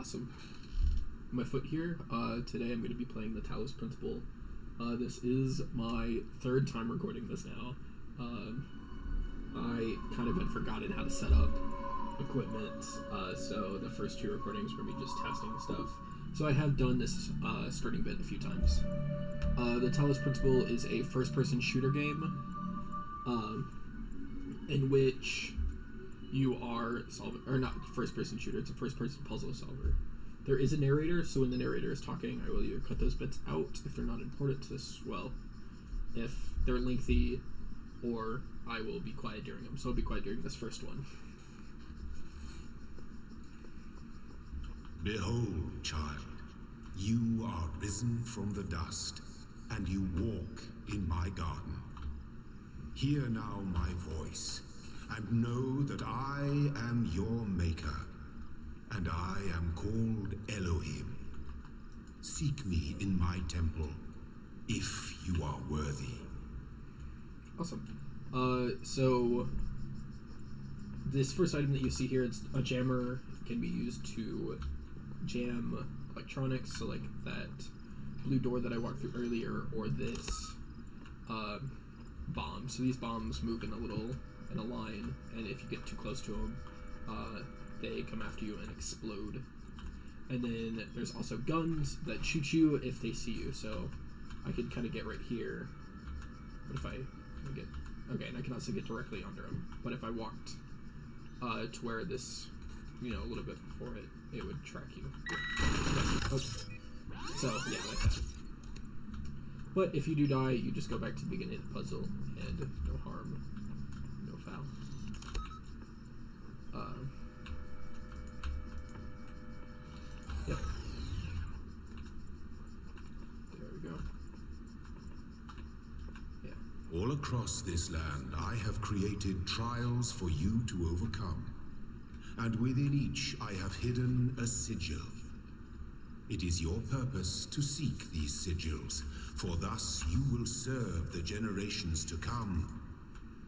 Awesome. My foot here. Today I'm going to be playing the Talos Principle. This is my third time recording this now. I kind of had forgotten how to set up equipment, so the first two recordings were me just testing stuff. So I have done this starting bit a few times. The Talos Principle is a first-person shooter game in which you are solving, or not first-person shooter, it's a first-person puzzle solver. There is a narrator, so when the narrator is talking, I will either cut those bits out if they're not important to this, well, if they're lengthy, or I will be quiet during them. So I'll be quiet during this first one. Behold, child, you are risen from the dust, and you walk in my garden. Hear now my voice, and know that I am your maker, and I am called Elohim. Seek me in my temple, if you are worthy. Awesome. So this first item that you see here, it's a jammer. It can be used to jam electronics, so like that blue door that I walked through earlier, or this bomb. So these bombs move in a line, and if you get too close to them, they come after you and explode. And then there's also guns that shoot you if they see you. So I could kind of get right here. What if I get... Okay, and I can also get directly under them. But if I walked to where this, a little bit before it, it would track you. Oh. So, yeah, like that. But if you do die, you just go back to the beginning of the puzzle, and no harm, no foul. Yep. There we go. Yeah. All across this land, I have created trials for you to overcome. And within each, I have hidden a sigil. It is your purpose to seek these sigils, for thus you will serve the generations to come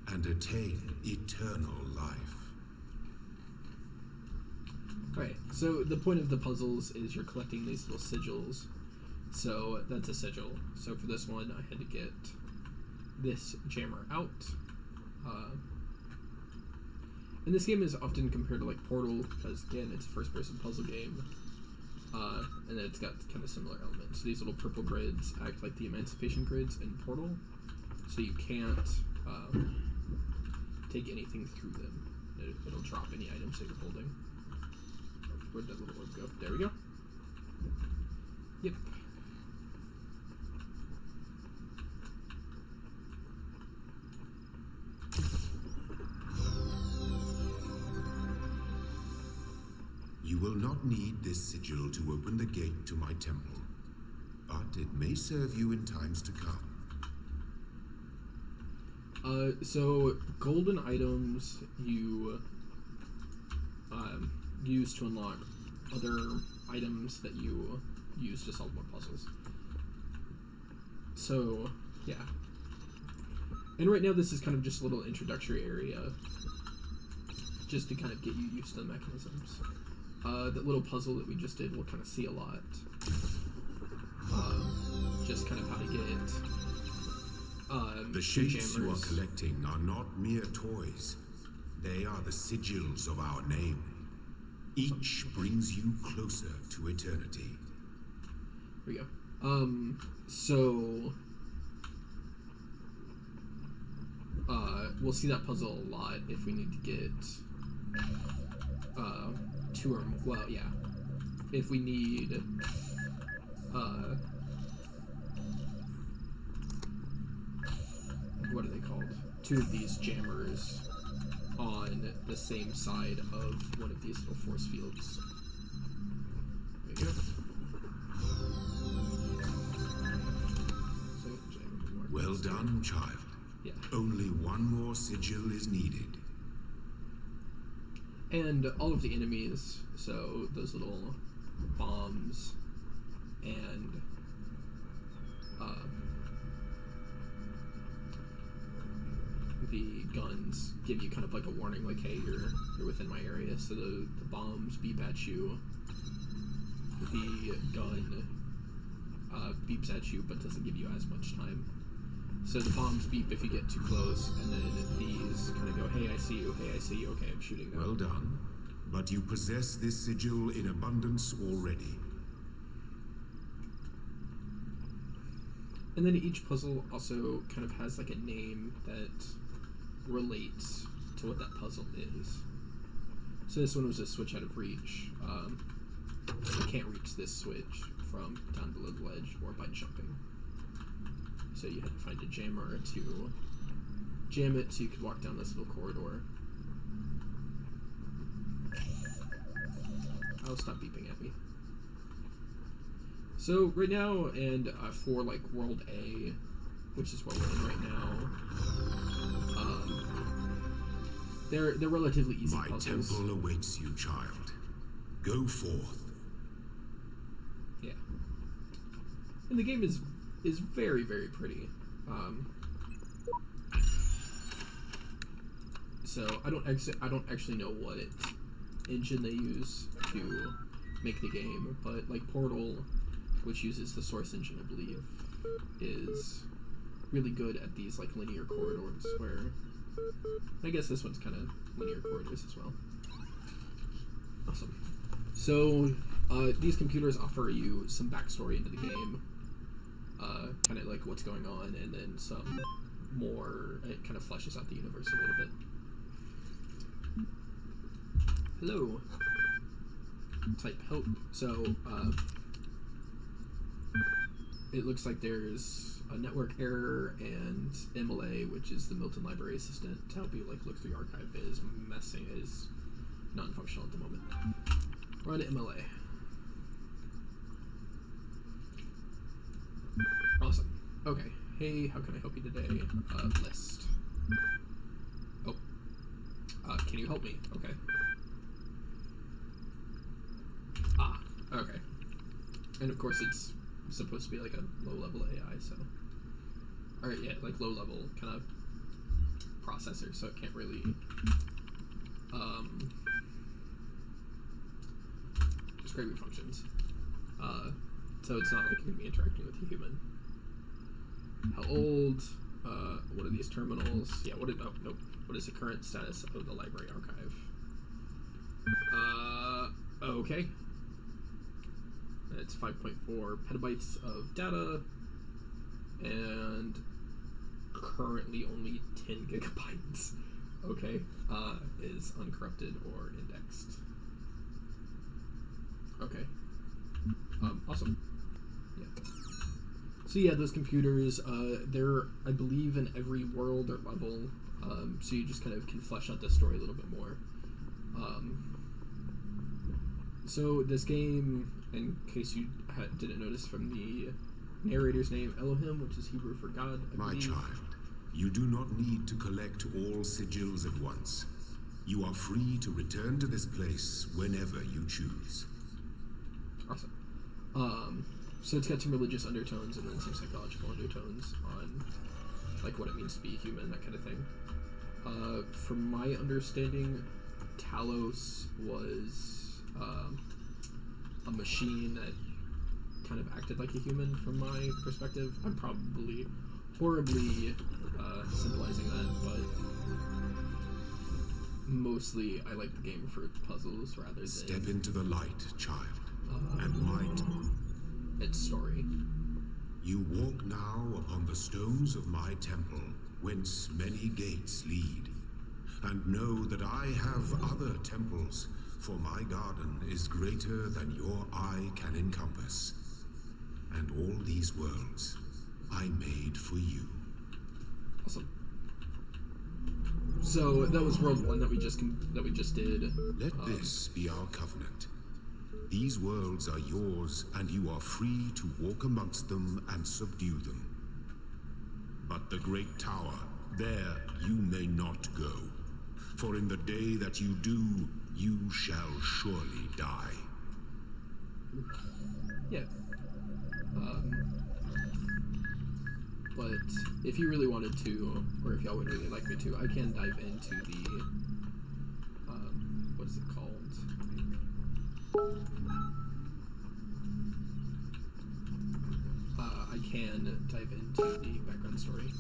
and attain eternal life. Alright, so the point of the puzzles is you're collecting these little sigils. So that's a sigil. So for this one, I had to get this jammer out. And this game is often compared to like Portal, because again, it's a first-person puzzle game. And then it's got kind of similar elements. So these little purple grids act like the emancipation grids in Portal, so you can't take anything through them. It'll drop any items that you're holding. Where'd that little orb go? There we go. Yep. You will not need this sigil to open the gate to my temple, but it may serve you in times to come. So golden items you use to unlock other items that you use to solve more puzzles. So, yeah. And right now this is kind of just a little introductory area, just to kind of get you used to the mechanisms. That little puzzle that we just did, we'll kind of see a lot. Just kind of how to get the shapes you are collecting are not mere toys. They are the sigils of our name. Each brings you closer to eternity. Here we go. So we'll see that puzzle a lot if we need to get two or more. Well, yeah. If we need what are they called? Two of these jammers on the same side of one of these little force fields. There you go. Well done, child. Yeah. Only one more sigil is needed. And all of the enemies, so those little bombs and the guns give you kind of like a warning, like, hey, you're within my area. So the bombs beep at you, the gun beeps at you, but doesn't give you as much time. So the bombs beep if you get too close, and then these kind of go, hey, I see you, hey, I see you, okay, I'm shooting now. Well done. But you possess this sigil in abundance already. And then each puzzle also kind of has like a name that relates to what that puzzle is. So this one was a switch out of reach. I can't reach this switch from down below the ledge or by jumping. So you had to find a jammer to jam it so you could walk down this little corridor. I'll stop beeping at me. So right now, and for like World A, which is where we're in right now, they're relatively easy puzzles. My temple awaits you, child. Go forth. Yeah. And the game is very, very pretty. So I don't actually know what engine they use to make the game, but like Portal, which uses the Source engine, I believe, is really good at these like linear corridors, where I guess this one's kind of linear corridors as well. Awesome. So these computers offer you some backstory into the game, kind of like what's going on, and then some more. It kind of fleshes out the universe a little bit. Hello. Type help. So it looks like there's a network error, and MLA, which is the Milton Library Assistant, to help you like look through the archive, is non-functional at the moment. Run MLA. Awesome. Okay. Hey, how can I help you today? List. Oh. Can you help me? Okay. Ah. Okay. And of course it's supposed to be like a low-level AI, so... Or, yeah, like low-level kind of processor, so it can't really... describe your functions. So it's not like you're going to be interacting with a human. How old? What are these terminals? Yeah, what is the current status of the library archive? Okay. It's 5.4 petabytes of data, and currently only 10 gigabytes. Okay, is uncorrupted or indexed. Okay. Awesome. Yeah. So yeah, those computers, they're, I believe, in every world or level, so you just kind of can flesh out the story a little bit more. So this game, in case you didn't notice from the narrator's name, Elohim, which is Hebrew for God, I My believe. child, you do not need to collect all sigils at once. You are free to return to this place whenever you choose. Awesome. So it's got some religious undertones and then some psychological undertones on like what it means to be human, that kind of thing. From my understanding, Talos was a machine that kind of acted like a human from my perspective. I'm probably horribly symbolizing that, but mostly I like the game for puzzles rather than... Step into the light, child, and might. Its story. You walk now upon the stones of my temple, whence many gates lead. And know that I have other temples, for my garden is greater than your eye can encompass. And all these worlds I made for you. Awesome. So that was World 1 that we just did. Let this be our covenant. These worlds are yours, and you are free to walk amongst them and subdue them. But the great tower, there you may not go. For in the day that you do, you shall surely die. Yeah. But if you really wanted to, or if y'all would really like me to, I can dive into the, what is it called? I can dive into the background story.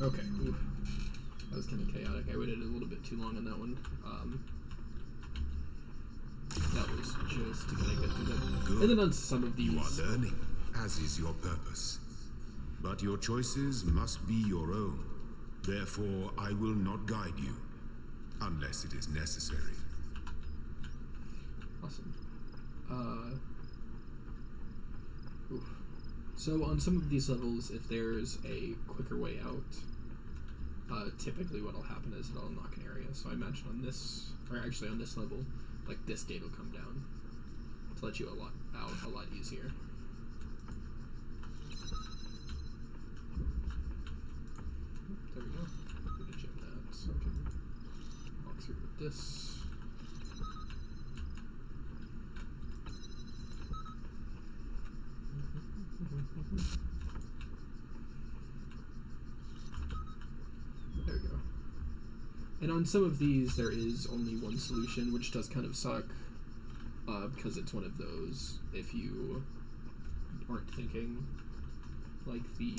Okay. Ooh. That was kind of chaotic. I waited a little bit too long on that one. That was just to kind of get through that. Good. And then on some of these... You are learning, as is your purpose. But your choices must be your own. Therefore, I will not guide you, unless it is necessary. Awesome. Oof. So on some of these levels, if there's a quicker way out, typically what'll happen is it'll unlock an area. So I imagine on this, or actually on this level, like this gate will come down to let you out a lot easier. There we go. I'm gonna jump that so I can walk through with this. There we go. And on some of these, there is only one solution, which does kind of suck, because it's one of those, if you aren't thinking like the,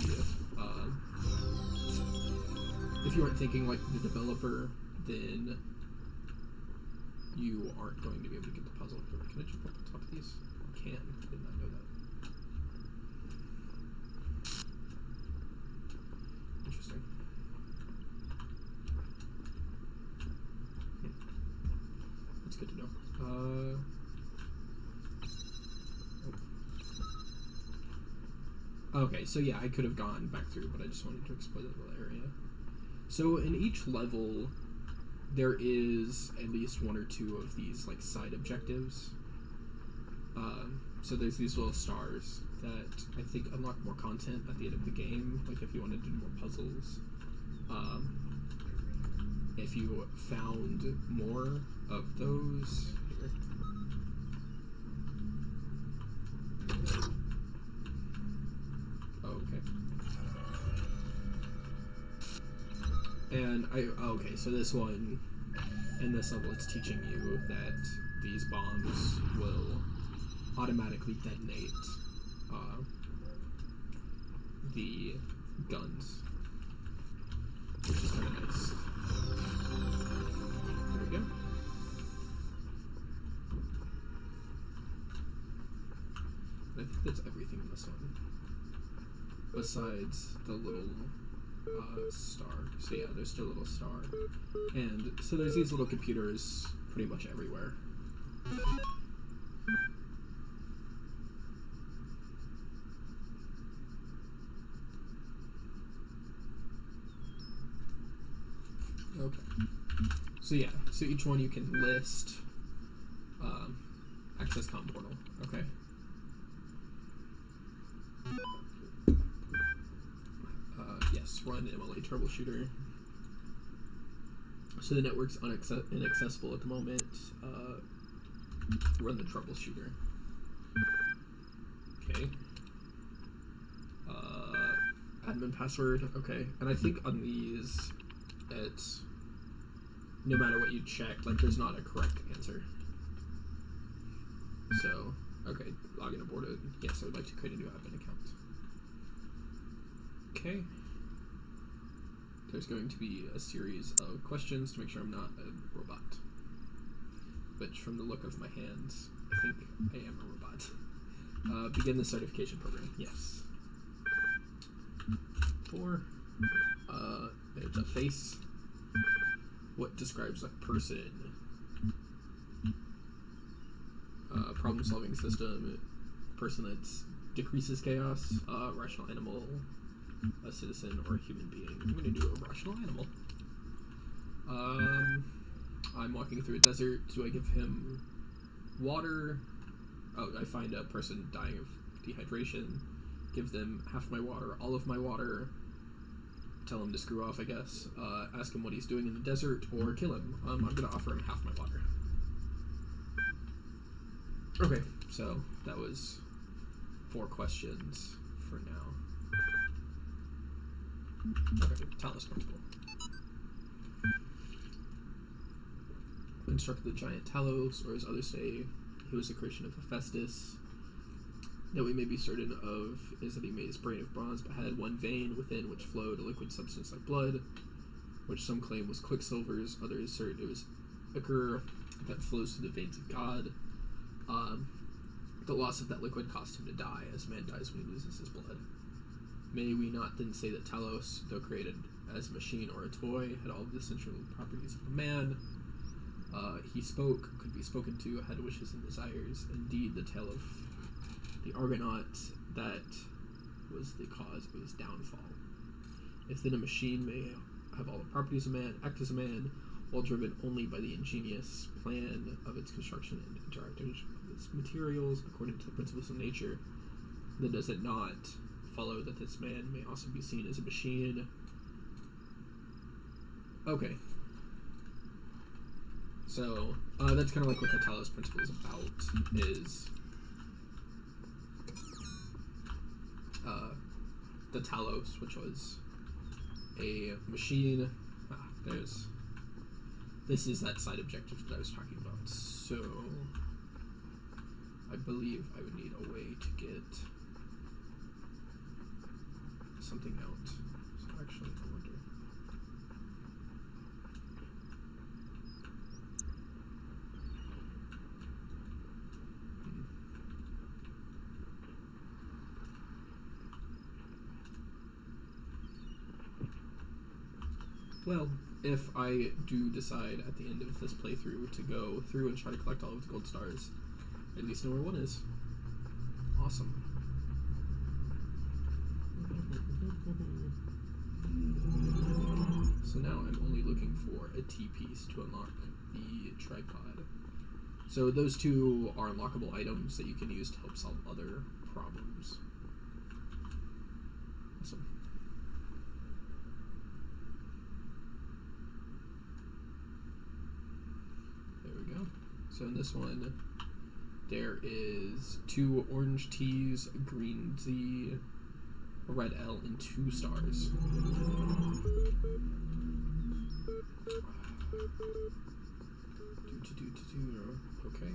if you aren't thinking like the developer, then you aren't going to be able to get the puzzle. Can I jump up on top of these? I can. I did not know that. Interesting. That's good to know. Okay, so yeah, I could have gone back through, but I just wanted to explore that little area. So in each level, there is at least one or two of these like side objectives. So there's these little stars that I think unlock more content at the end of the game, like if you want to do more puzzles. If you found more of those here. Okay. And okay, so this one, in this level, it's teaching you that these bombs will automatically detonate the guns, which is kind of nice. There we go. I think that's everything in this one, besides the little star. So yeah, there's still a little star. And so there's these little computers pretty much everywhere. Okay. So yeah, so each one you can list. Access comm portal. Okay. Yes, run MLA troubleshooter. So the network's inaccessible at the moment. Run the troubleshooter. Okay. Admin password. Okay. And I think on these, it's no matter what you check, like there's not a correct answer. So, okay, login aborted. Yes, I would like to create a new admin account. Okay. There's going to be a series of questions to make sure I'm not a robot. Which, from the look of my hands, I think I am a robot. Begin the certification program. Yes. 4. It's a face. What describes a person? Problem-solving system. Person that decreases chaos. Rational animal. A citizen or a human being. I'm going to do a rational animal. I'm walking through a desert. Do I give him water? Oh, I find a person dying of dehydration. Give them half my water, all of my water. Tell him to screw off, I guess. Ask him what he's doing in the desert, or kill him. I'm going to offer him half my water. Okay, So that was 4 questions for now. Okay, Talos Principle. Constructed the giant Talos, or as others say, he was the creation of Hephaestus. That we may be certain of is that he made his brain of bronze, but had one vein within which flowed a liquid substance like blood, which some claim was Quicksilver's, others assert it was ichor that flows through the veins of God. The loss of that liquid caused him to die, as man dies when he loses his blood. May we not then say that Talos, though created as a machine or a toy, had all of the essential properties of a man? He spoke, could be spoken to, had wishes and desires. Indeed, the tale of the Argonaut, that was the cause of his downfall. If then a machine may have all the properties of man, act as a man, while driven only by the ingenious plan of its construction and interaction of its materials according to the principles of nature, then does it not follow that this man may also be seen as a machine? Okay. So, that's kind of like what the Talos Principle is about, is the Talos, which was a machine. This is that side objective that I was talking about. So, I believe I would need a way to get something out. So actually, I wonder. Well, if I do decide at the end of this playthrough to go through and try to collect all of the gold stars, at least know where one is. Awesome. So now I'm only looking for a T-piece to unlock the tripod. So those 2 are unlockable items that you can use to help solve other problems. Awesome. So in this one, there is 2 orange T's, a green Z, a red L, and 2 stars. Okay.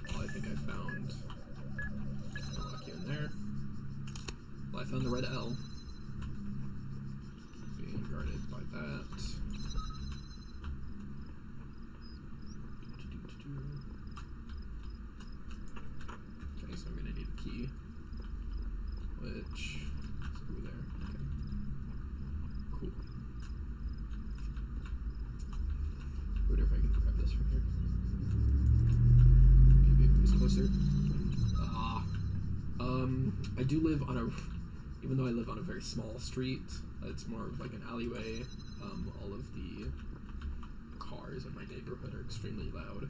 Well, I think I found. I'll lock you in there. Well, I found the red L. Being guarded by that. Okay, so I'm gonna need a key, which is over there. Okay, cool. I wonder if I can grab this from here. Maybe if it was closer. I do live on a, even though I live on a very small street, it's more of like an alleyway. All of the cars in my neighborhood are extremely loud.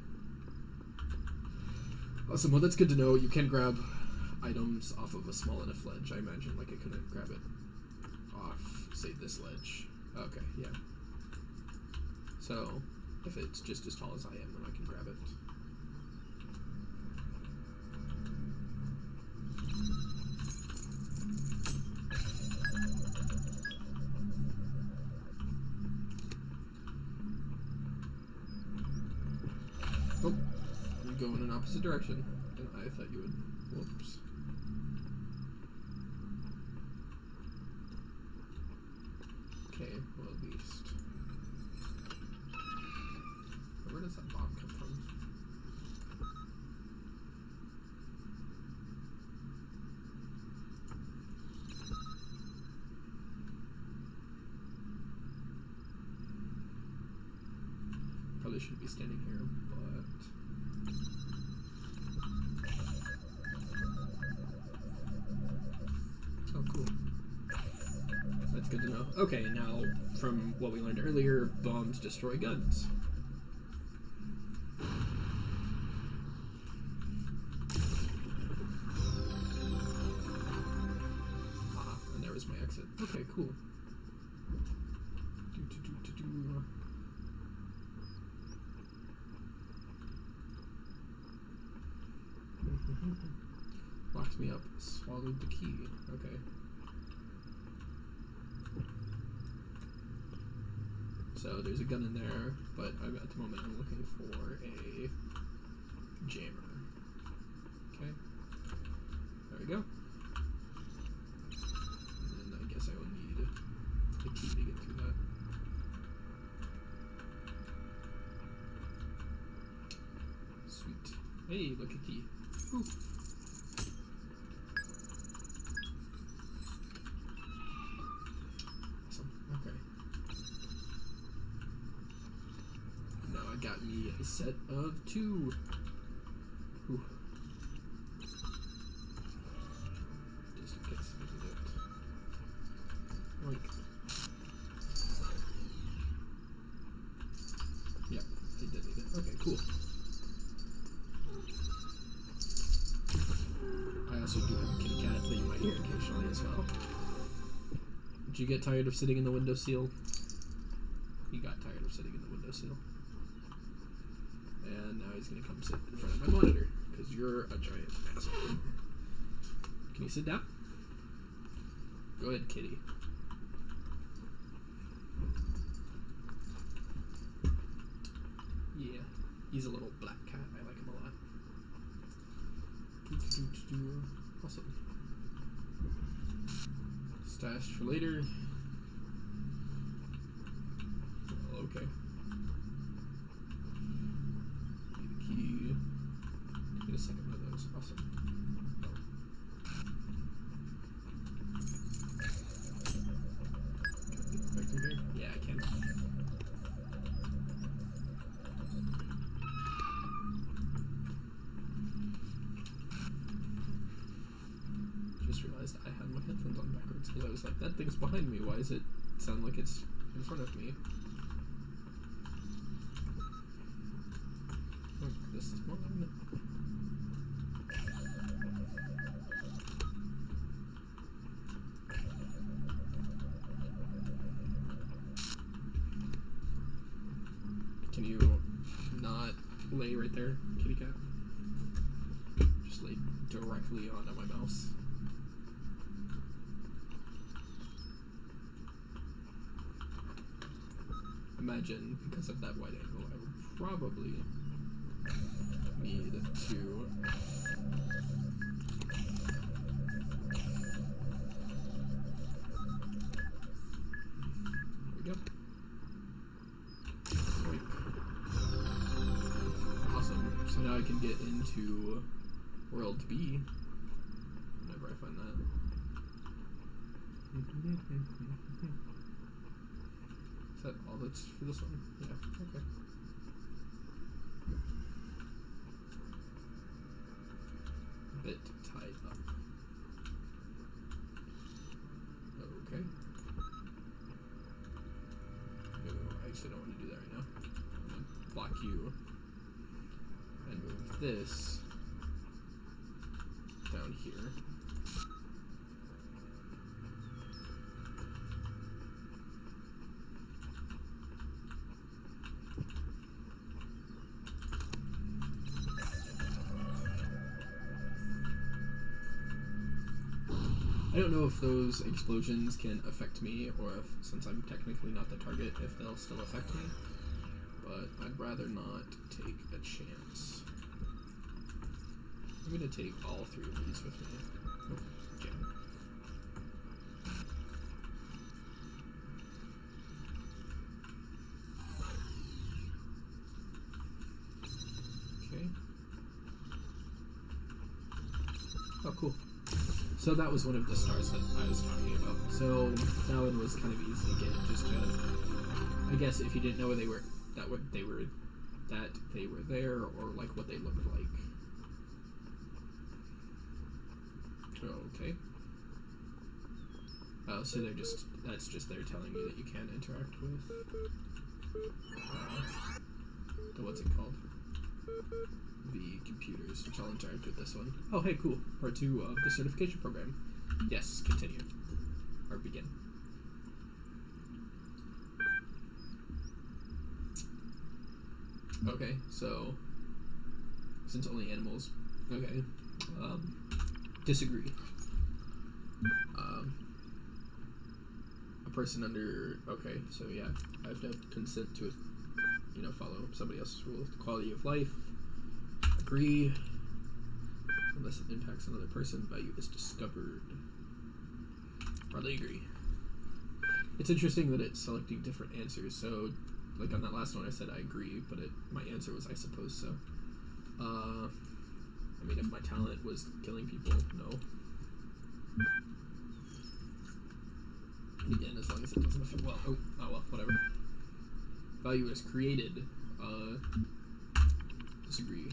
Awesome, well that's good to know. You can grab items off of a small enough ledge. I imagine like I couldn't grab it off, say, this ledge. Okay, yeah. So, if it's just as tall as I am, then I can grab it. Oh, you go in an opposite direction than I thought you would. Whoops. Okay, well at least. Where does that bomb come from? Probably shouldn't be standing here, but... Oh, cool. That's good to know. Okay, now, from what we learned earlier, bombs destroy guns. Ah, and there was my exit. Okay, cool. Locked me up. Swallowed the key. Okay. So there's a gun in there, but at the moment I'm looking for a jammer. Okay. There we go. And then I guess I will need the key to get through that. Sweet. Hey, look, a key. Ooh. Awesome. Okay. Now I got me a set of 2. Ooh. Just in case I do that. Like. Yep, I did need it. Okay, cool. I also do have a kitty cat that you might hear occasionally as well. Did you get tired of sitting in the windowsill? He got tired of sitting in the windowsill. And now he's going to come sit in front of my monitor, because you're a giant asshole. Can you sit down? Go ahead, kitty. Yeah, he's a little black cat. I like him a lot. Awesome. Stashed for later. Well, okay. Key. Get a second one of those. Awesome. Can I get back through here? Yeah, I can. Just realized I had my headphones on backwards because I was like, that thing's behind me. Why does it sound like it's in front of me? Oh, this is one. Can you not lay right there, kitty cat? Just lay directly onto my mouse. Imagine, because of that wide angle, I would probably need to there we go. Wait. Awesome. So now I can get into World B whenever I find that. Is that all that's for this one? Yeah, okay. Bit tied up. Okay. No, I actually don't want to do that right now. I'm going to block you and move this down here. I don't know if those explosions can affect me, or if, since I'm technically not the target, if they'll still affect me. But I'd rather not take a chance. I'm gonna take all 3 of these with me. Oh, jam. Okay. Oh, cool. So that was one of the stars that I was talking about. So that one was kind of easy to get, just to, I guess if you didn't know where they were, that they were there, or like what they looked like. Okay. Oh, so they're just, that's just they're telling you that you can't interact with the, what's it called? The computers, which I'll interact with this one. Oh, hey, cool. Part 2 of the certification program. Yes, continue. Or begin. Okay, so since only animals. Okay. Disagree. A person under... Okay, so yeah, I have to consent to, follow somebody else's rules. The quality of life. Agree. Unless it impacts another person, value is discovered. Probably agree. It's interesting that it's selecting different answers. So, like on that last one, I said I agree, but my answer was I suppose so. I mean, if my talent was killing people, no. And again, as long as it doesn't affect... Well, oh well, whatever. Value is created. Disagree.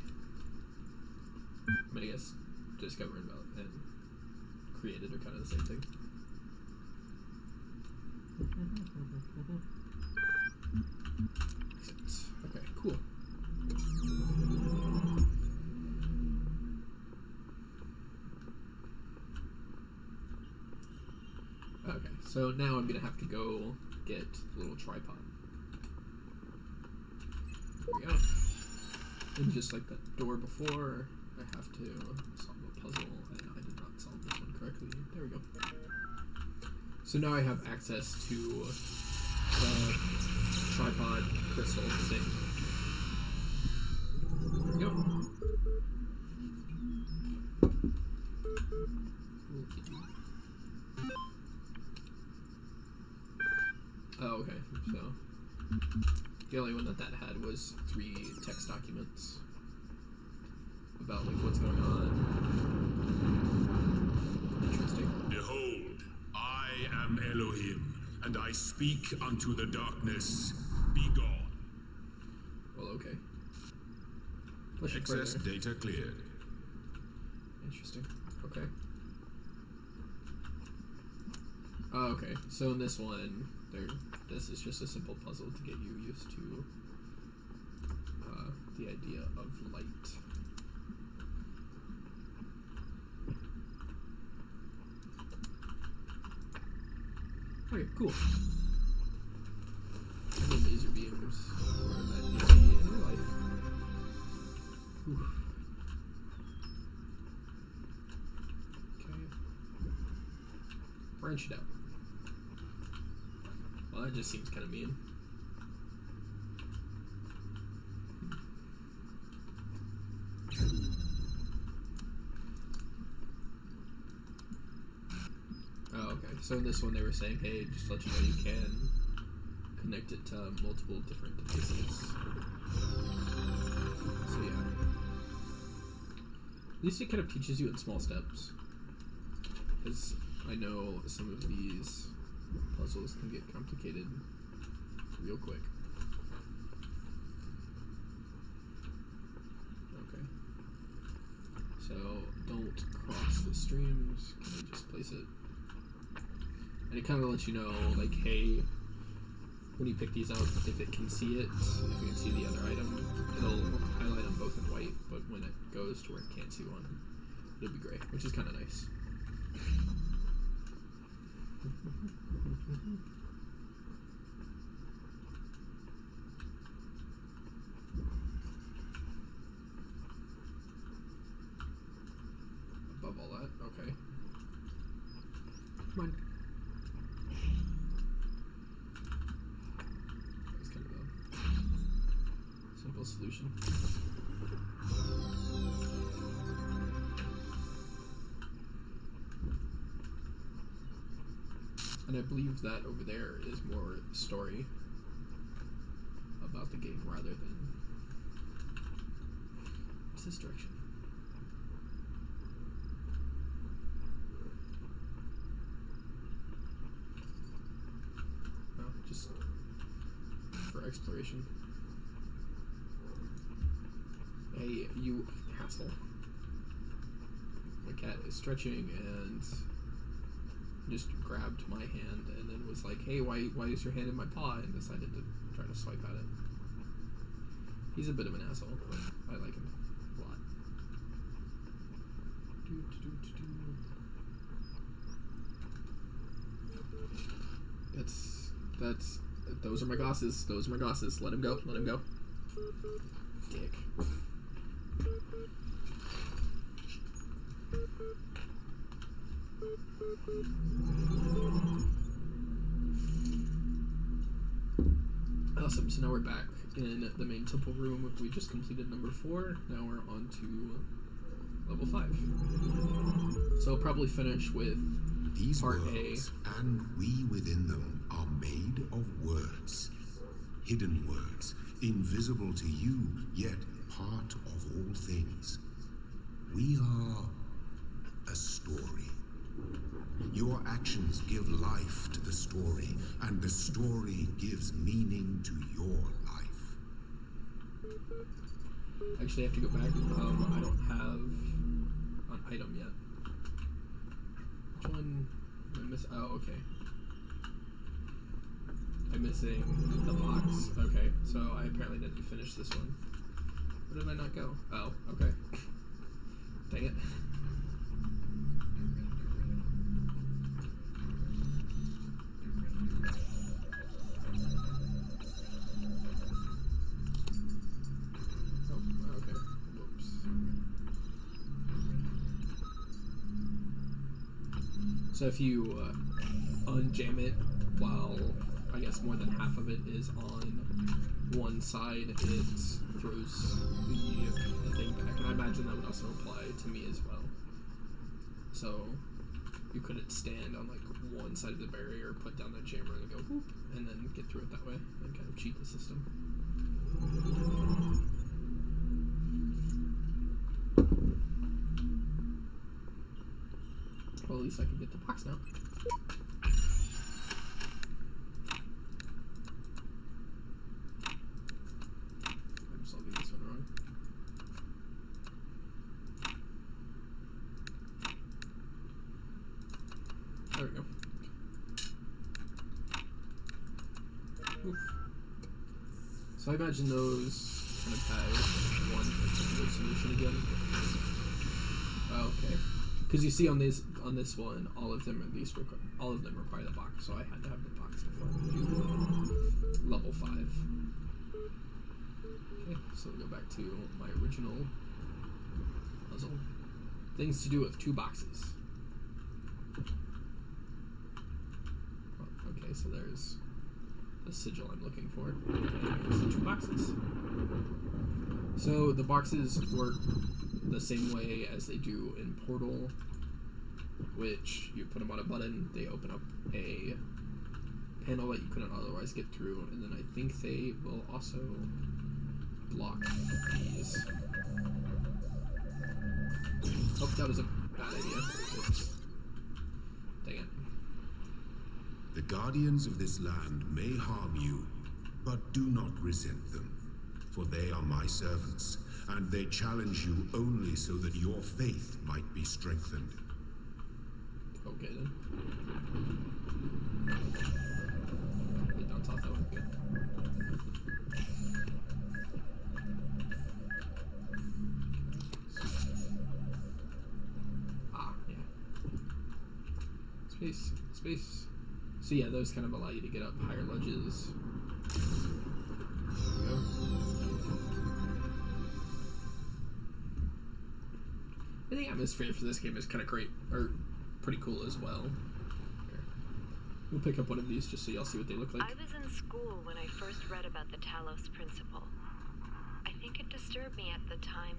I mean, I guess discover and created are kind of the same thing. Okay, cool. Okay, so now I'm gonna have to go get a little tripod. There we go. And just like the door before, I have to solve a puzzle, and I did not solve this one correctly. There we go. So now I have access to the tripod crystal thing. There we go. Oh, okay. So the only one that had was 3 text documents about like what's going on. Interesting. Behold, I am Elohim, and I speak unto the darkness. Be gone. Well, okay. Push it Excess further. data cleared. Interesting. Okay. Oh, okay. So in this one, this is just a simple puzzle to get you used to the idea of light. Okay, cool. And then laser beams are that you see in real life. Oof. Okay. Branch it out. Well, that just seems kind of mean. Oh, okay. So in this one they were saying, hey, just to let you know you can connect it to multiple different devices. So yeah. At least it kind of teaches you in small steps. Because I know some of these puzzles can get complicated real quick. Okay. So don't cross the streams. Can I just place it? And it kind of lets you know, like, hey, when you pick these up, if it can see it, if you can see the other item, it'll highlight them both in white, but when it goes to where it can't see one, it'll be gray, which is kind of nice. Above all that, okay. Come on. That was kind of a simple solution. And I believe that over there is more story about the game rather than... What's this direction? Oh, just for exploration. Hey, you asshole. My cat is stretching and just grabbed my hand and then was like, hey, why is your hand in my paw? And decided to try to swipe at it. He's a bit of an asshole, but I like him a lot. Those are my glasses. Those are my glasses. Let him go. Let him go. Dick. Awesome, so now we're back in the main temple room. We just completed number 4. Now we're on to level 5. So I'll probably finish with These part worlds and we within them are made of words. Hidden words, invisible to you, yet part of all things. We are a story. Your actions give life to the story, and the story gives meaning to your life. Actually, I have to go back. I don't have an item yet. Which one am I missing? Oh, okay. I'm missing the box. Okay, so I apparently didn't finish this one. Where did I not go? Oh, okay. Dang it. Oh, okay. Whoops. So if you unjam it while I guess more than half of it is on one side, it throws the thing back. And I imagine that would also apply to me as well. So you couldn't stand on like one side of the barrier, put down that jammer and go whoop, and then get through it that way and kind of cheat the system. Well, at least I can get the box now. There we go. Oof. So I imagine those kind of have one particular solution again. Oh, okay. Because you see on this one, all of them require the box. So I had to have the box before I could do level 5. Okay, so we'll go back to my original puzzle. Things to do with 2 boxes. Okay, so there's the sigil I'm looking for. And there's the 2 boxes. So the boxes work the same way as they do in Portal, which you put them on a button, they open up a panel that you couldn't otherwise get through, and then I think they will also block these. Oh, that was a bad idea. Oops. Dang it. The guardians of this land may harm you, but do not resent them, for they are my servants, and they challenge you only so that your faith might be strengthened. Okay then. Get down top, that would be good. Ah, yeah. Space, space. So yeah, those kind of allow you to get up higher ledges. There we go. I think the atmosphere for this game is kind of great, or pretty cool as well. Here. We'll pick up one of these just so y'all see what they look like. I was in school when I first read about the Talos Principle. I think it disturbed me at the time,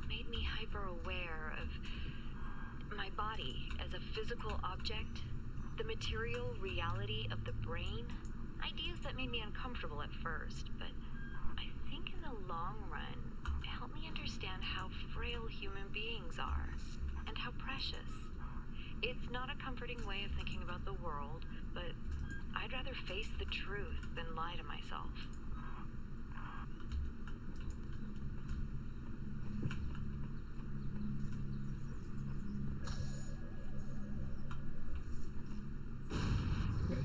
made me hyper-aware of my body as a physical object, the material reality of the brain, ideas that made me uncomfortable at first, but I think in the long run, it helped me understand how frail human beings are, and how precious. It's not a comforting way of thinking about the world, but I'd rather face the truth than lie to myself. Okay.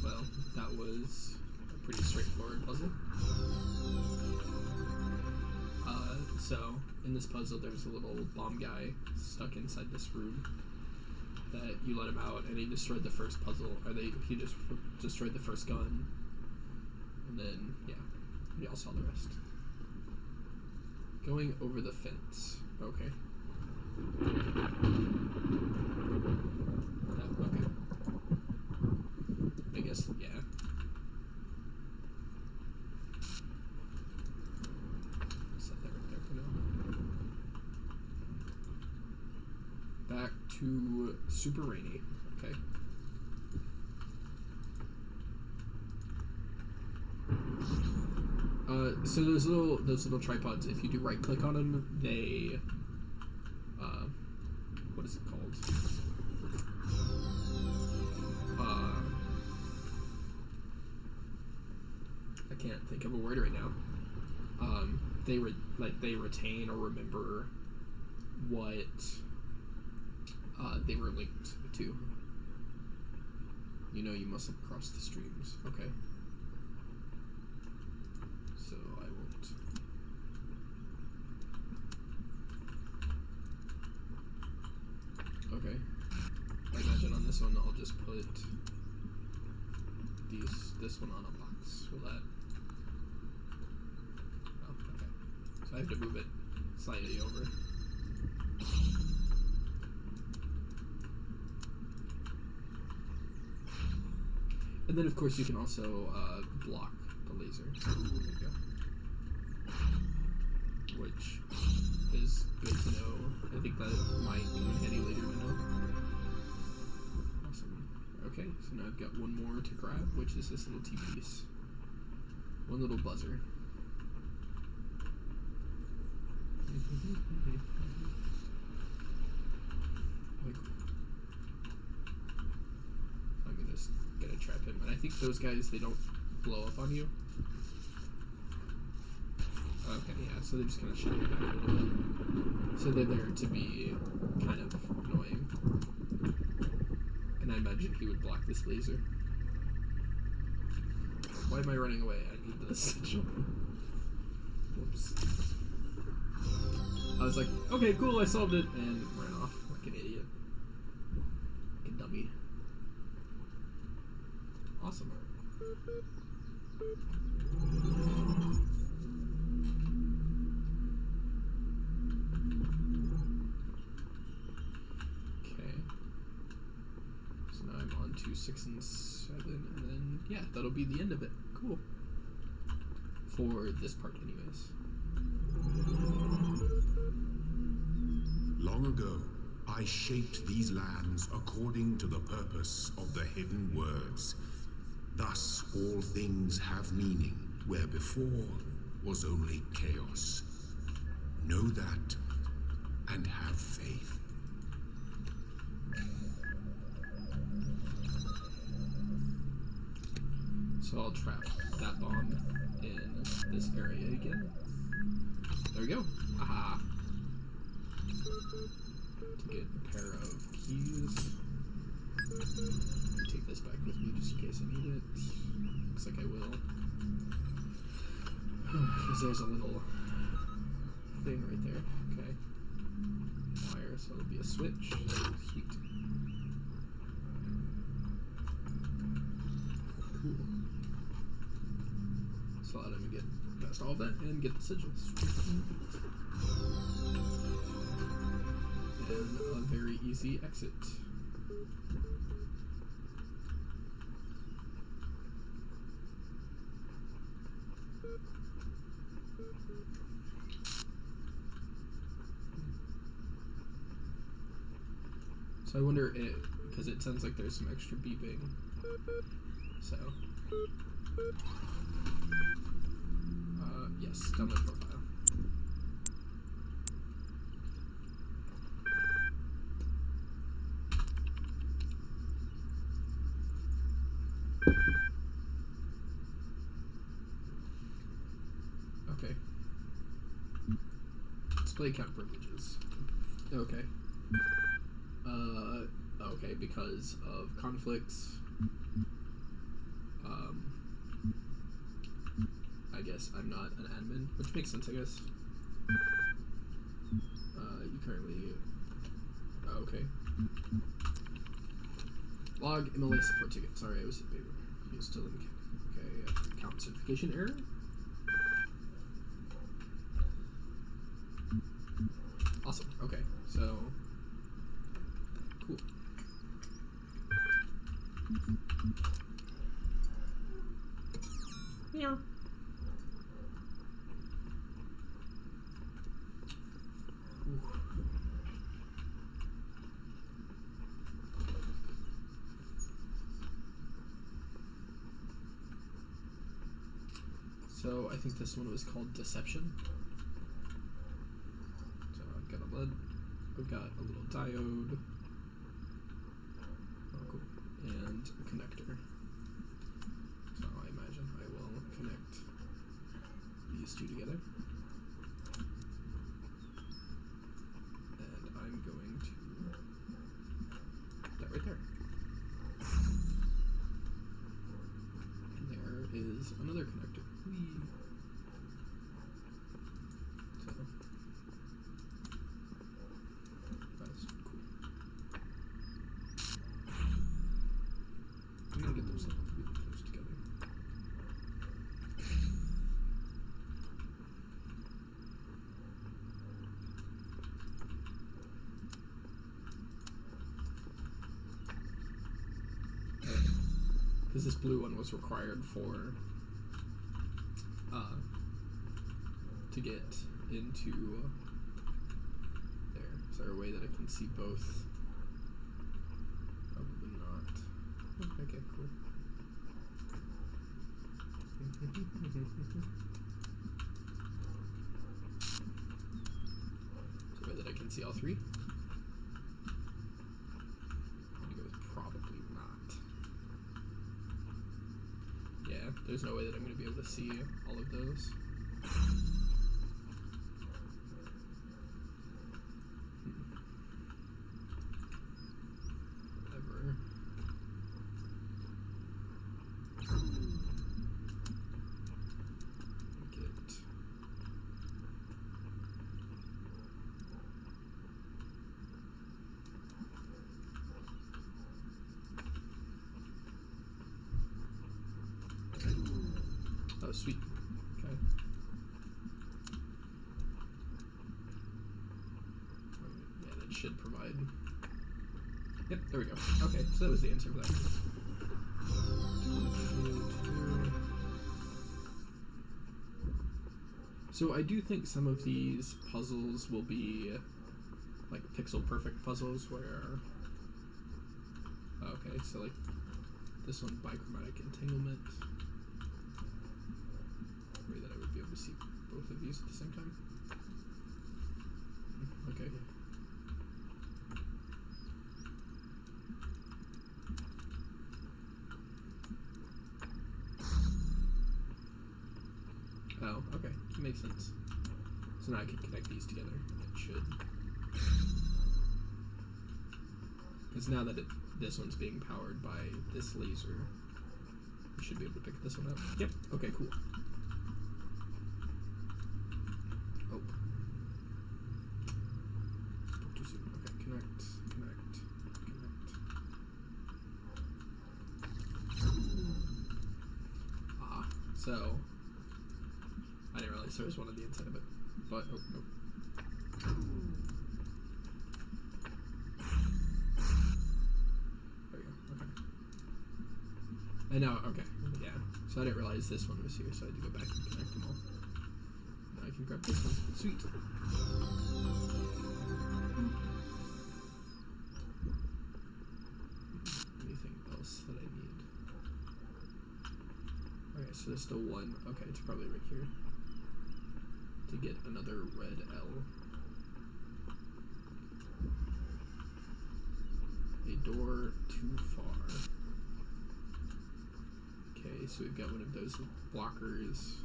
Well, that was a pretty straightforward puzzle. So, in this puzzle, there's a little bomb guy stuck inside this room that you let him out, and he destroyed the first puzzle, he just destroyed the first gun, and then, yeah, y'all saw the rest. Going over the fence. Okay. just, yeah. Set that right there for now. Back to super rainy. Okay. So those little tripods, if you do right click on them, they what is it called? I can't think of a word right now. They retain or remember what they were linked to. You know, you must have crossed the streams. Okay. So I won't. Okay. I imagine on this one I'll just put this one on a box. Will that? Oh, okay. So I have to move it slightly over. And then of course you can also block the laser. There you go. Which is good to know. I think that might come in handy later to know. Awesome. Okay, so now I've got one more to grab, which is this little T-piece. One little buzzer. I'm gonna trap him. And I think those guys, they don't blow up on you. Okay, yeah, so they're just kind of shooting back a little bit. So they're there to be kind of annoying. And I imagine he would block this laser. Why am I running away? I need this. Whoops. I was like, okay, cool, I solved it, and ran off like an idiot. Like a dummy. Awesome. So now I'm on to 6 and 7, and then, yeah, that'll be the end of it. Cool. For this part, anyways. Long ago, I shaped these lands according to the purpose of the hidden words. Thus, all things have meaning, where before was only chaos. Know that, and have faith. So I'll trap that bomb in this area again. There we go. Aha. To get a pair of keys. Take this back with me just in case I need it. Looks like I will. Because there's a little thing right there. Okay. Wire, so it'll be a switch. Sweet. Cool. So let me get past all of that and get the sigils. And a very easy exit. So I wonder because it sounds like there's some extra beeping. So, yes, download profile. Okay. Display account privileges. Okay. Okay, because of conflicts. I guess I'm not an admin, which makes sense, I guess. You currently... okay. Log MLA support ticket. Sorry, I was at paper. Used to link. Okay, account certification error. Awesome. Okay, so cool. So I think this one was called Deception. So I've got a lead. I've got a little diode. Oh, cool. And a connector. So I imagine I will connect these two together. And I'm going to put that right there. And there is another connector. Whee! So that's cool. I'm gonna get those like really close together. Because this blue one was required for to get into there. Is there a way that I can see both? Probably not. Okay, cool. Is there a way that I can see all three? I'm gonna go with probably not. Yeah, there's no way that I'm going to be able to see all of those. Whatever. Get. Oh, sweet. Okay. Yeah, that should provide. Yep, there we go. Okay, so that was the answer for that. So I do think some of these puzzles will be like pixel perfect puzzles where. Okay, so like this one, bichromatic entanglement. That I would be able to see both of these at the same time. Okay. Oh, okay. That makes sense. So now I can connect these together. It should. Because now that this one's being powered by this laser, we should be able to pick this one up. Yep. Okay, cool. Oh. Too soon. Okay, connect. Ah, so I didn't realize there was one on the inside of it. But oh no. There we go. Okay. And now, okay, yeah. So I didn't realize this one was here, so I had to go back and connect them all. I can grab this one. Sweet. Anything else that I need? Okay, so there's still one. Okay, it's probably right here. To get another red L. A door too far. Okay, so we've got one of those blockers.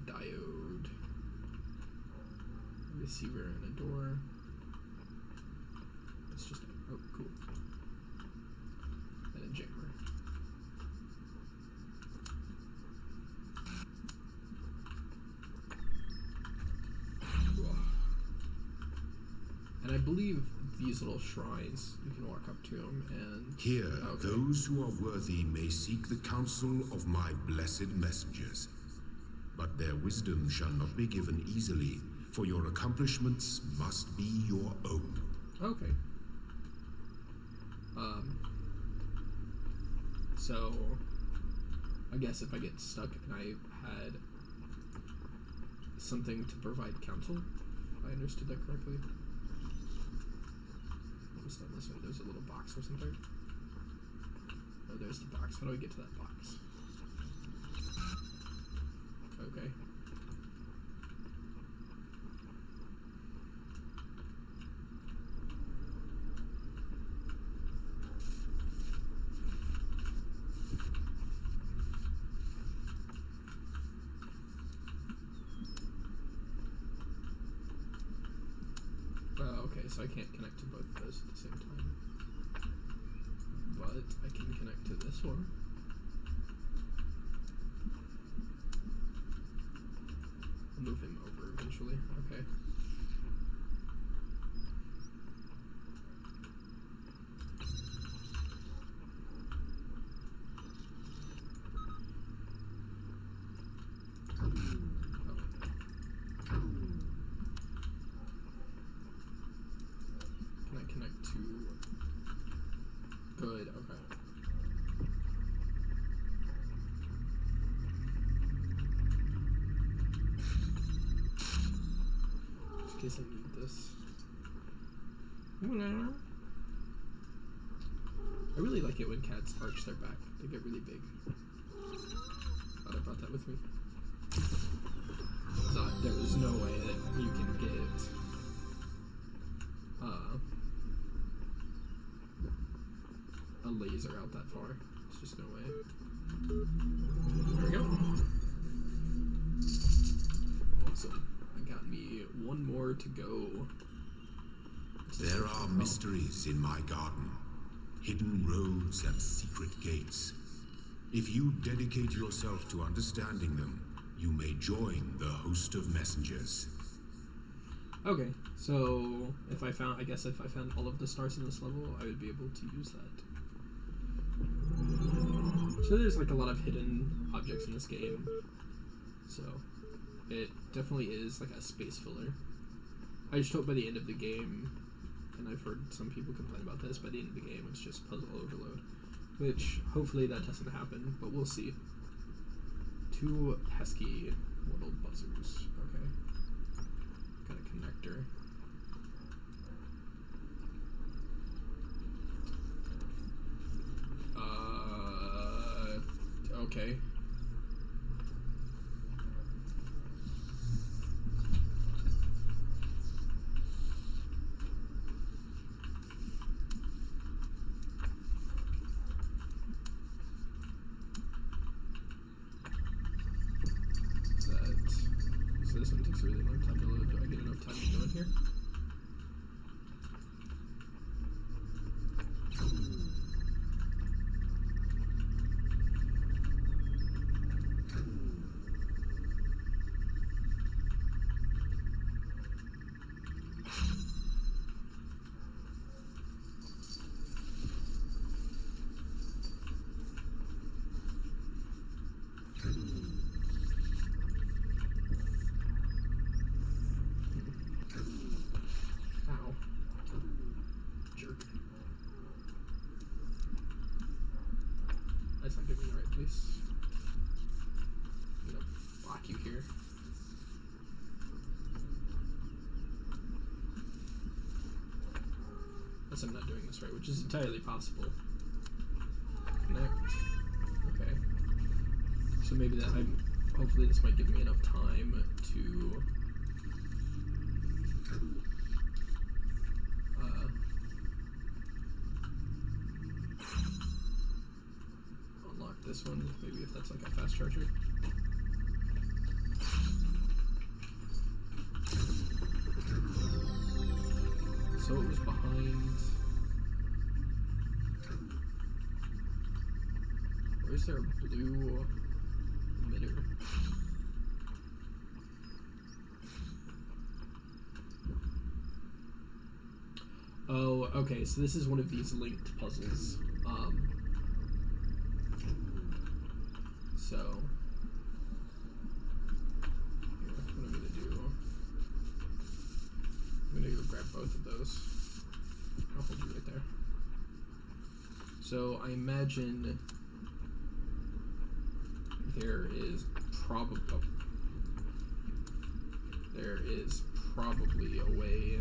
Diode, a receiver, and a door. It's just oh, cool. And a jammer. And I believe these little shrines, you can walk up to them and... Here, those who are worthy may seek the counsel of my blessed messengers. But their wisdom shall not be given easily, for your accomplishments must be your own. Okay. So, I guess if I get stuck and I had something to provide counsel, if I understood that correctly. Almost done this way. There's a little box or something. Oh, there's the box. How do I get to that box? Okay. Okay, so I can't connect to both of those at the same time. But I can connect to this one. I'll move him over eventually. Okay. Can I connect to... Good, okay. Just in case I need this. I really like it when cats arch their back. They get really big. Thought I brought that with me. Thought there was no way that you can get a laser out that far. There's just no way. There we go. Awesome. I got me one more to go. There are mysteries in my garden, hidden roads and secret gates. If you dedicate yourself to understanding them, you may join the host of messengers. Okay, so if I found all of the stars in this level, I would be able to use that. So there's like a lot of hidden objects in this game. So it definitely is like a space filler. I just hope by the end of the game, and I've heard some people complain about this, by the end of the game it's just puzzle overload. Which, hopefully that doesn't happen, but we'll see. 2 pesky little buzzers. Okay. Got a connector. Okay. So this one takes a really long time to load. Do I get enough time to go in here? That's not giving me the right place. I'm gonna block you here. Unless I'm not doing this right, which is entirely possible. Connect. Okay. So maybe hopefully this might give me enough time to unlock this one, maybe if that's like a fast charger. So it was behind. Or is there a blue emitter? Oh, okay, so this is one of these linked puzzles. So, here, what I'm gonna do, I'm gonna go grab both of those. I'll hold you right there. So, I imagine there is probably a way.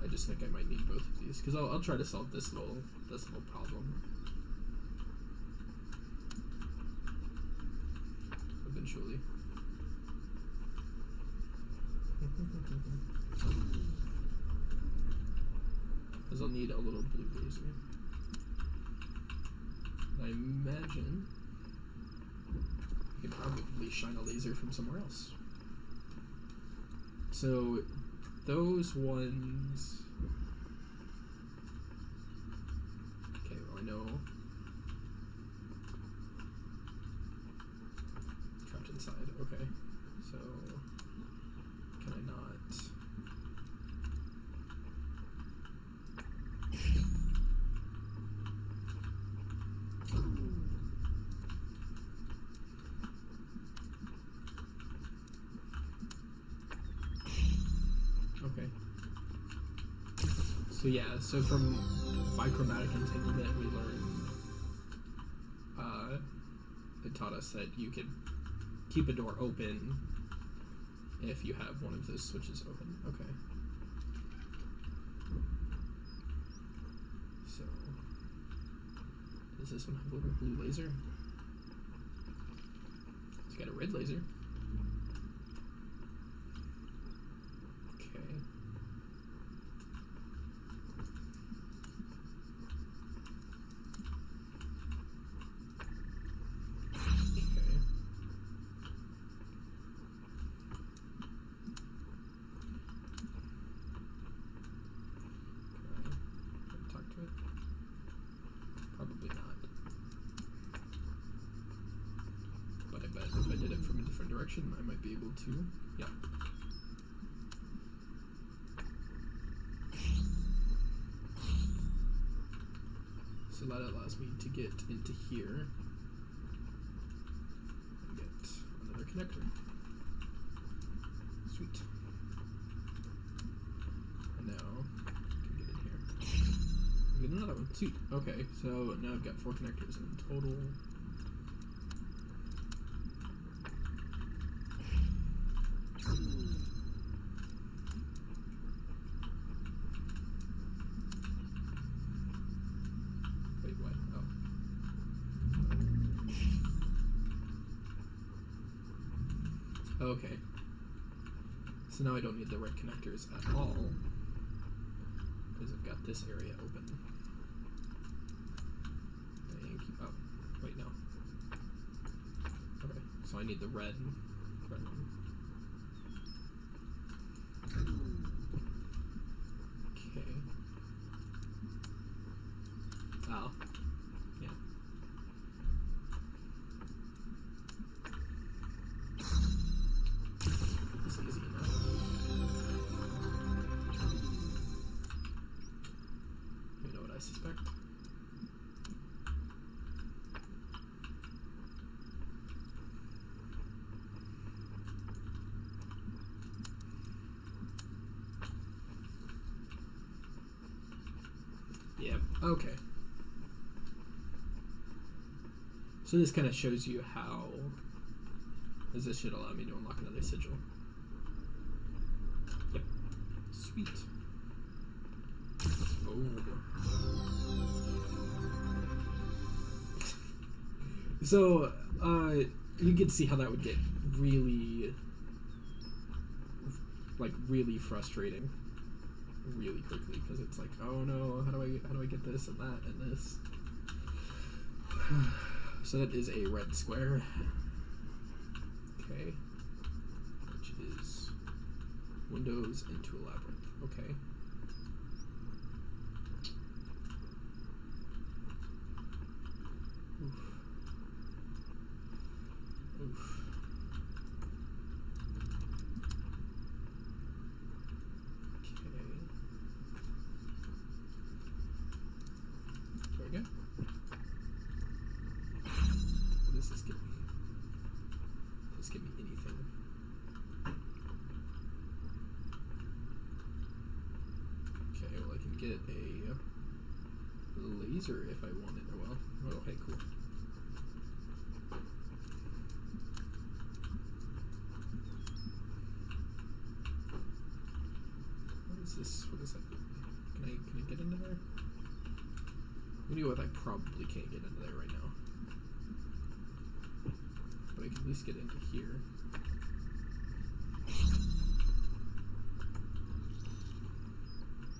I just think I might need both difficulties, because I'll try to solve this little problem eventually. Because I'll need a little blue laser. And I imagine I can probably shine a laser from somewhere else. So those ones. Okay, well I know. Trapped inside. Okay, so can I not? Okay. So yeah, so from bichromatic entanglement we learned, it taught us that you could keep a door open if you have one of those switches open. Okay. So, does this one have a little blue laser? It's got a red laser. Okay. Probably not. But I bet if I did it from a different direction, I might be able to. Yeah. So that allows me to get into here and get another connector. Sweet. And now I can get in here. Get another one. Sweet. Okay, so now I've got 4 connectors in total. Wait, what? Oh. Okay. So now I don't need the red connectors at all, because I've got this area open. Oh, wait, no. Okay, so I need the red one. Okay. Oh, yeah. It's easy enough. You know what I suspect? Yeah, okay. So this kind of shows you how, as this should allow me to unlock another sigil. Yep. Sweet. Oh. So, you can see how that would get really, really frustrating really quickly, because it's like, oh no, how do I get this and that and this? So that is a red square. Okay. Which is windows into a labyrinth. Okay. Oof. Oof. There we go. What does this give me? Does this give me anything? Okay, well I can get a laser if I want it. Oh well. Oh, hey, cool. What is this? What is that? Can I get into that? I'm gonna go with I probably can't get into there right now. But I can at least get into here.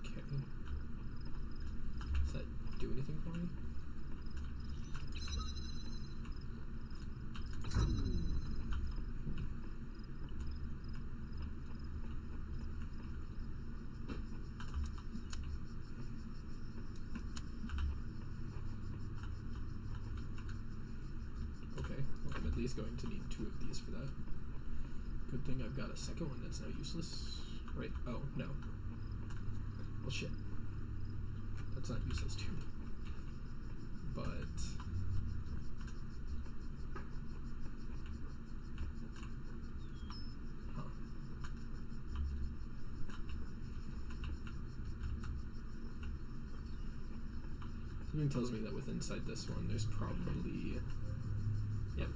Okay. Does that do anything for me? He's going to need 2 of these for that. Good thing I've got a second one that's now useless. Right? Oh, no. Well, shit. That's not useless too. But... Huh. Something tells me that with inside this one, there's probably... Yep.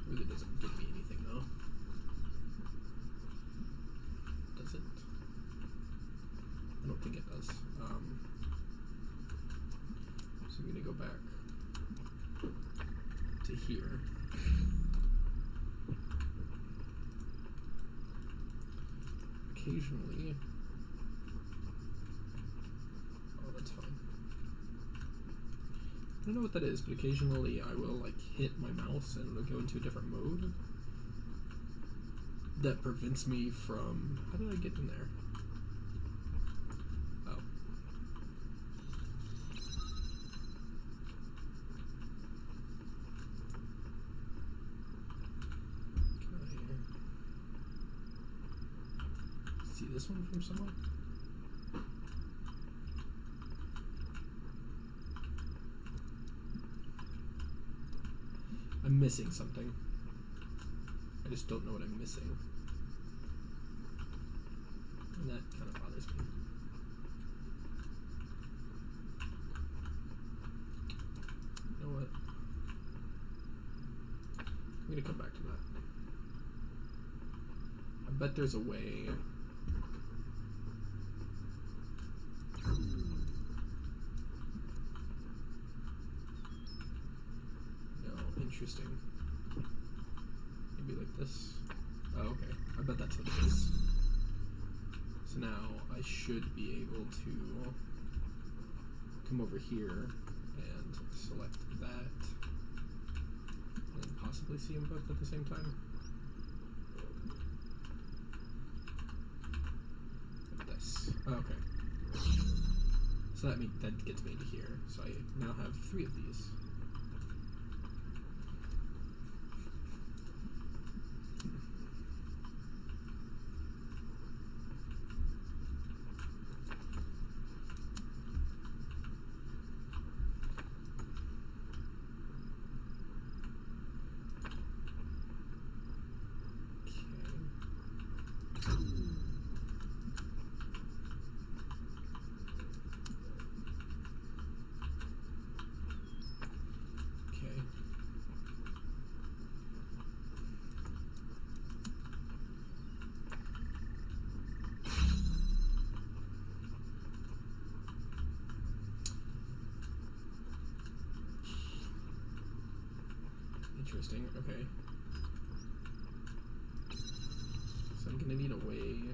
Really doesn't give me anything though. Does it? I don't think it does. So I'm gonna go back to here. Occasionally, oh, that's fine. I don't know what that is, but occasionally I will like hit my mouse and it'll go into a different mode that prevents me from... How did I get in there? Oh. Can I see this one from somewhere? I'm missing something. I just don't know what I'm missing. And that kind of bothers me. You know what? I'm gonna come back to that. I bet there's a way. Interesting. Maybe like this. Oh, okay. I bet that's what it is. So now I should be able to come over here and select that and then possibly see them both at the same time. Like this. Oh, okay. So that gets me to here. So I now have 3 of these. Interesting, okay. So I'm gonna need a way.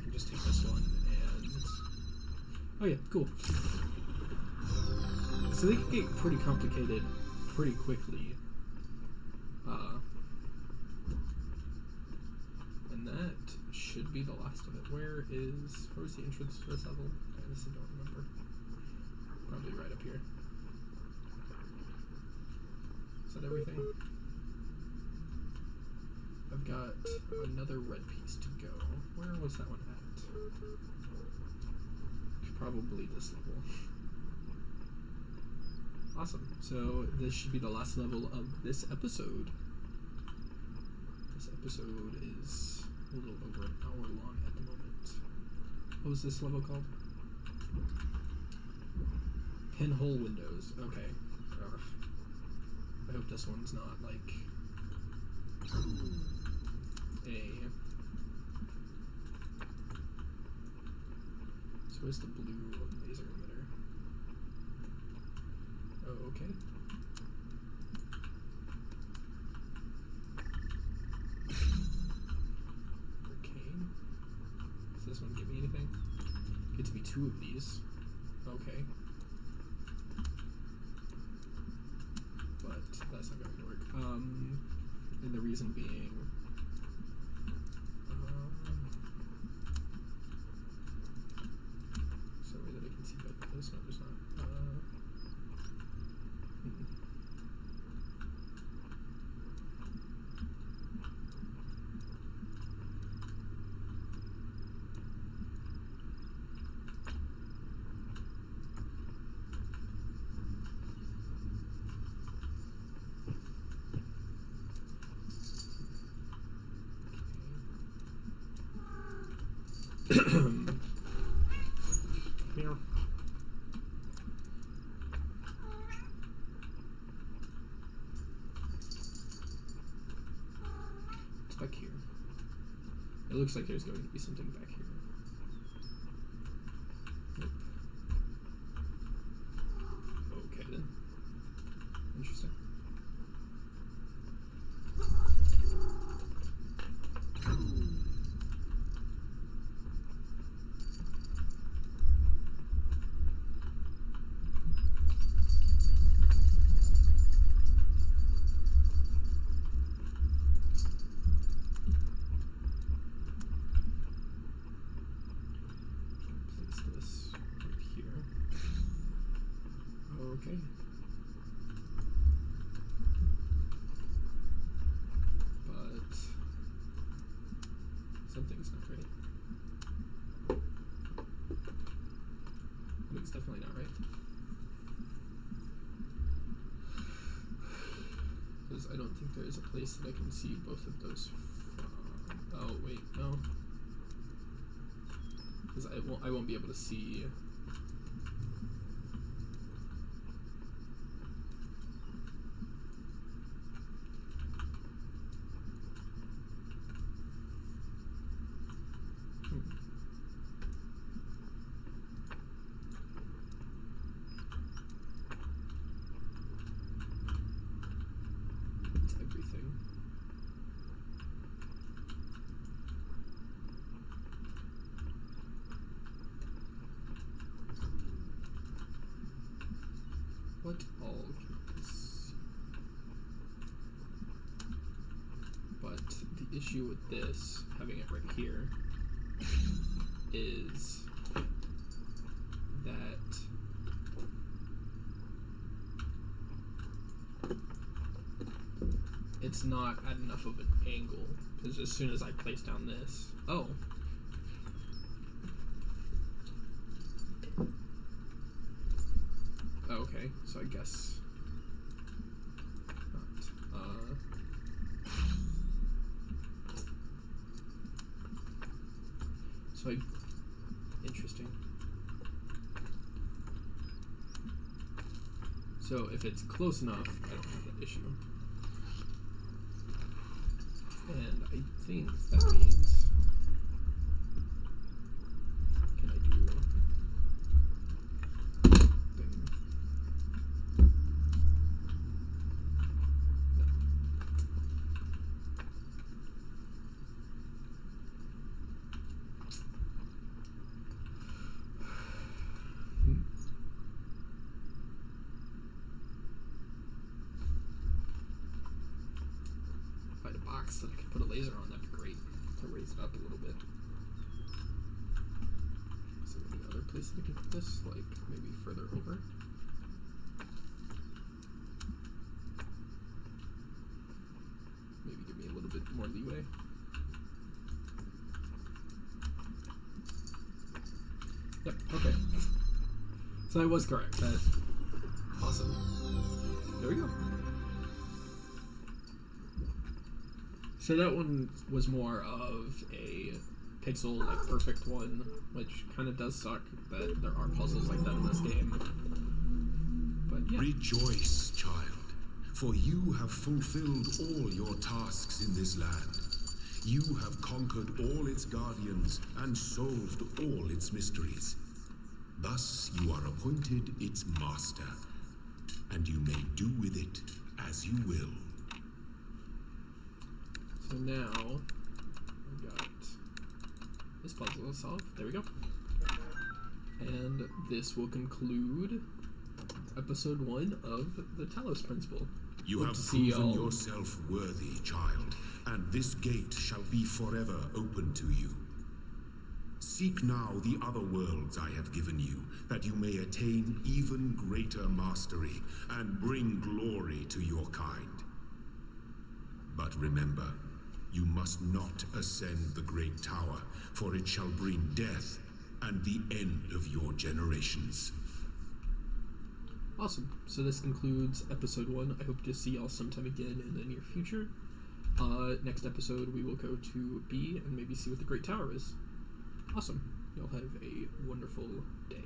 can just take this one and... Oh yeah, cool. So they can get pretty complicated pretty quickly. And that should be the last of it. Where's the entrance to this level? I honestly don't remember. Probably right up here. Is that everything? I've got another red piece to go. Where was that one at? Probably this level. Awesome. So this should be the last level of this episode. This episode is a little over an hour long at the moment. What was this level called? Pinhole windows. Okay. I hope this one's not like a... So where's the blue laser emitter? Oh, okay. Arcane. Does this one give me anything? Gets me 2 of these. Okay. But that's not going to work. And the reason being... sorry that I can see both of those. No, there's not. Here. It's back here. It looks like there's going to be something back here. Nope. Okay then. Interesting. Okay. But something's not right. Something's definitely not right. Because I don't think there is a place that I can see both of those from. Oh wait, no. Because I won't be able to see. What all can I see? But the issue with this, having it right here, is that it's not at enough of an angle. Because as soon as I place down this, oh. Okay, so I guess not. Interesting. So if it's close enough, I don't have that issue. And I think that means, can I do thing? No. box that I could put a laser on, that'd be great to raise it up a little bit. Is there any other place that I can put this? Like, maybe further over? Maybe give me a little bit more leeway. Yep, okay. So I was correct. That's awesome. There we go. So that one was more of a pixel, like, perfect one, which kind of does suck that there are puzzles like that in this game. But yeah. Rejoice, child, for you have fulfilled all your tasks in this land. You have conquered all its guardians and solved all its mysteries. Thus you are appointed its master, and you may do with it as you will. So now, we got this puzzle solved. There we go. And this will conclude episode 1 of the Talos Principle. You have proven yourself worthy, child, and this gate shall be forever open to you. Seek now the other worlds I have given you, that you may attain even greater mastery and bring glory to your kind. But remember, you must not ascend the great tower, for it shall bring death and the end of your generations. Awesome. So this concludes episode 1. I hope to see y'all sometime again in the near future. Next episode, we will go to B and maybe see what the Great Tower is. Awesome. Y'all have a wonderful day.